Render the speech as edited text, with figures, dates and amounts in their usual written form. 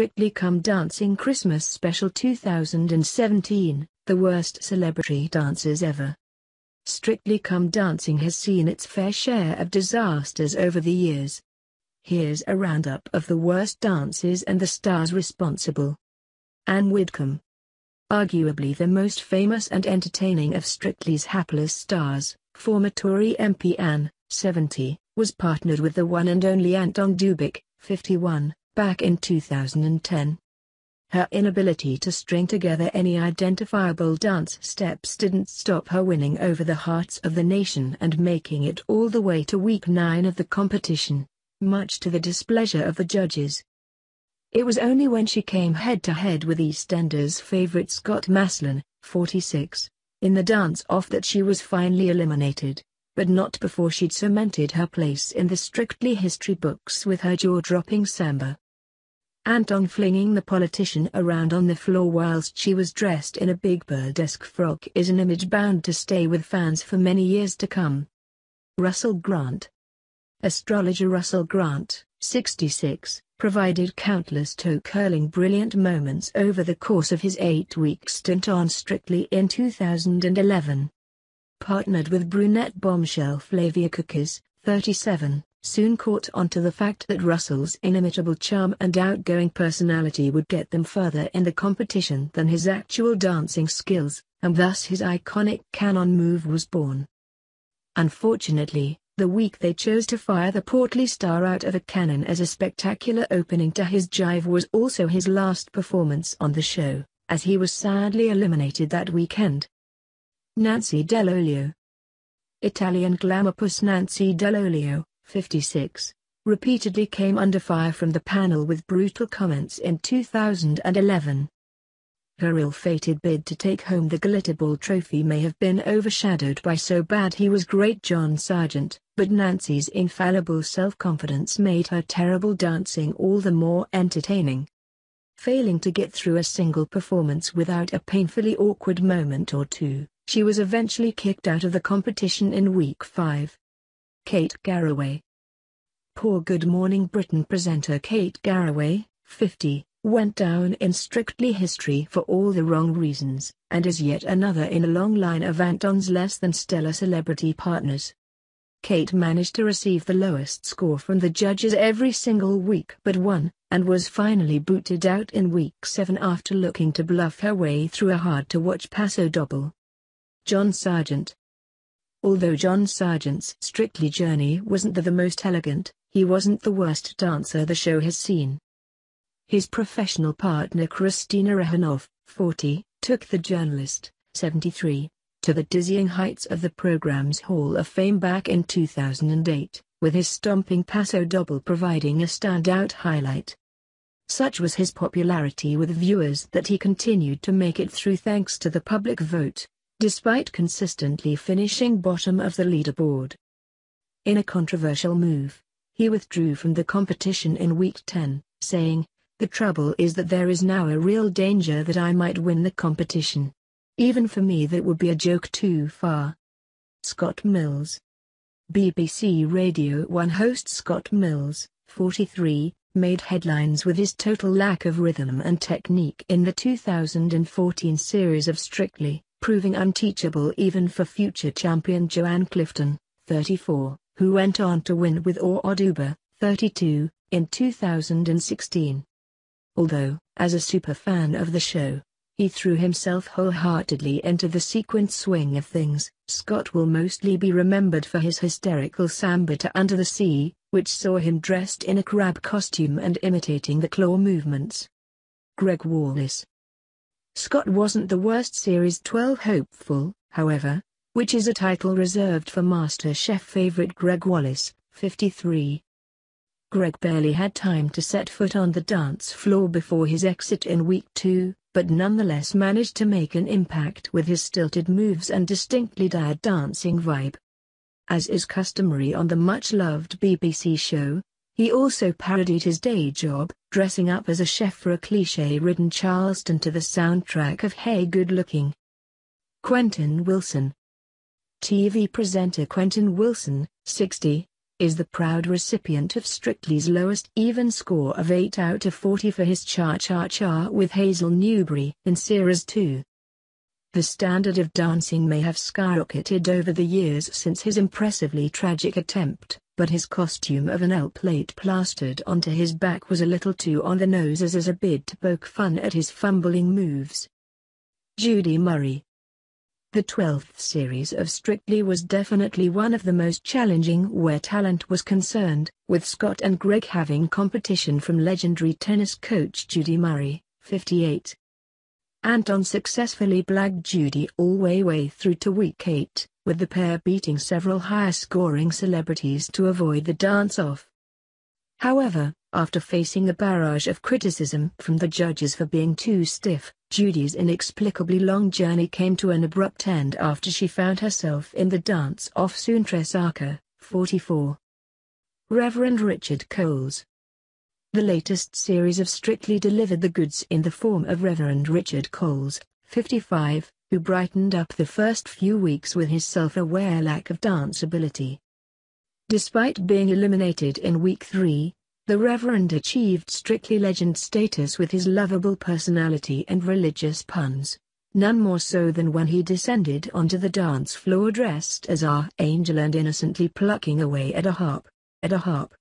Strictly Come Dancing Christmas Special 2017, The Worst Celebrity Dancers Ever. Strictly Come Dancing has seen its fair share of disasters over the years. Here's a roundup of the worst dances and the stars responsible. Ann Widdecombe. Arguably the most famous and entertaining of Strictly's hapless stars, former Tory MP Ann, 70, was partnered with the one and only Anton du Beke, 51, back in 2010. Her inability to string together any identifiable dance steps didn't stop her winning over the hearts of the nation and making it all the way to week 9 of the competition, much to the displeasure of the judges. It was only when she came head-to-head with EastEnders favourite Scott Maslen, 46, in the dance-off that she was finally eliminated, but not before she'd cemented her place in the Strictly history books with her jaw-dropping Samba. Anton flinging the politician around on the floor whilst she was dressed in a big burlesque frock is an image bound to stay with fans for many years to come. Russell Grant. Astrologer Russell Grant, 66, provided countless toe-curling brilliant moments over the course of his 8-week stint on Strictly in 2011. Partnered with brunette bombshell Flavia Cookers, 37, soon caught onto the fact that Russell's inimitable charm and outgoing personality would get them further in the competition than his actual dancing skills, and thus his iconic canon move was born. Unfortunately, the week they chose to fire the portly star out of a cannon as a spectacular opening to his jive was also his last performance on the show, as he was sadly eliminated that weekend. Nancy Dell'Olio. Italian glamourpuss Nancy Dell'Olio, 56, repeatedly came under fire from the panel with brutal comments in 2011. Her ill-fated bid to take home the Glitterball trophy may have been overshadowed by So Bad He Was Great John Sargent, but Nancy's infallible self-confidence made her terrible dancing all the more entertaining. Failing to get through a single performance without a painfully awkward moment or two, she was eventually kicked out of the competition in week 5. Kate Garraway. Poor Good Morning Britain presenter Kate Garraway, 50, went down in Strictly history for all the wrong reasons, and is yet another in a long line of Anton's less than stellar celebrity partners. Kate managed to receive the lowest score from the judges every single week but won, and was finally booted out in week 7 after looking to bluff her way through a hard-to-watch paso doble. John Sargent. Although John Sargent's Strictly journey wasn't the most elegant, he wasn't the worst dancer the show has seen. His professional partner Christina Rahanoff, 40, took the journalist, 73, to the dizzying heights of the program's Hall of Fame back in 2008, with his stomping paso double providing a standout highlight. Such was his popularity with viewers that he continued to make it through thanks to the public vote, despite consistently finishing bottom of the leaderboard. In a controversial move, he withdrew from the competition in week 10, saying, "The trouble is that there is now a real danger that I might win the competition. Even for me that would be a joke too far." Scott Mills. BBC Radio 1 host Scott Mills, 43, made headlines with his total lack of rhythm and technique in the 2014 series of Strictly, proving unteachable even for future champion Joanne Clifton, 34, who went on to win with Oduber, 32, in 2016. Although, as a superfan of the show, he threw himself wholeheartedly into the sequence swing of things, Scott will mostly be remembered for his hysterical Samba to Under the Sea, which saw him dressed in a crab costume and imitating the claw movements. Greg Wallace. Scott wasn't the worst Series 12 hopeful, however, which is a title reserved for MasterChef favorite Greg Wallace, 53. Greg barely had time to set foot on the dance floor before his exit in week 2, but nonetheless managed to make an impact with his stilted moves and distinctly dad dancing vibe. As is customary on the much-loved BBC show, he also parodied his day job, dressing up as a chef for a cliché-ridden Charleston to the soundtrack of Hey Good Looking. Quentin Wilson. TV presenter Quentin Wilson, 60, is the proud recipient of Strictly's lowest even score of 8 out of 40 for his Cha-Cha-Cha with Hazel Newberry in Series 2. The standard of dancing may have skyrocketed over the years since his impressively tragic attempt, but his costume of an L plate plastered onto his back was a little too on the nose as a bid to poke fun at his fumbling moves. Judy Murray. The 12th series of Strictly was definitely one of the most challenging where talent was concerned, with Scott and Greg having competition from legendary tennis coach Judy Murray, 58. Anton successfully blagged Judy all way through to week 8, with the pair beating several higher-scoring celebrities to avoid the dance-off. However, after facing a barrage of criticism from the judges for being too stiff, Judy's inexplicably long journey came to an abrupt end after she found herself in the dance-off soon. Tresaka, 44. Reverend Richard Coles. The latest series of Strictly delivered the goods in the form of Reverend Richard Coles, 55, who brightened up the first few weeks with his self-aware lack of dance ability. Despite being eliminated in week 3, the Reverend achieved Strictly legend status with his lovable personality and religious puns, none more so than when he descended onto the dance floor dressed as our angel and innocently plucking away at a harp.